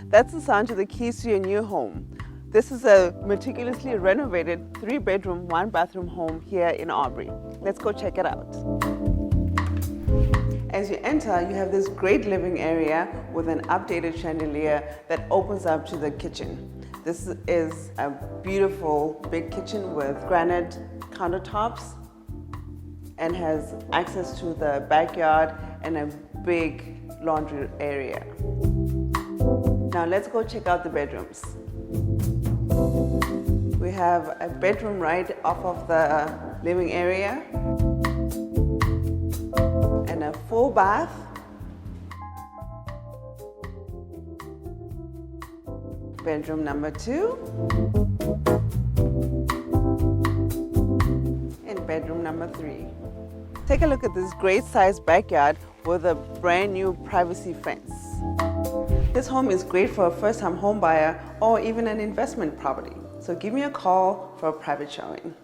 That's the sound to the keys to your new home. This is a meticulously renovated 3-bedroom, 1-bathroom home here in Aubrey. Let's go check it out. As you enter, you have this great living area with an updated chandelier that opens up to the kitchen. This is a beautiful big kitchen with granite countertops and has access to the backyard and a big laundry area. Now let's go check out the bedrooms. We have a bedroom right off of the living area and a full bath. Bedroom number 2 and bedroom number 3. Take a look at this great sized backyard with a brand new privacy fence. This home is great for a first-time home buyer or even an investment property. So give me a call for a private showing.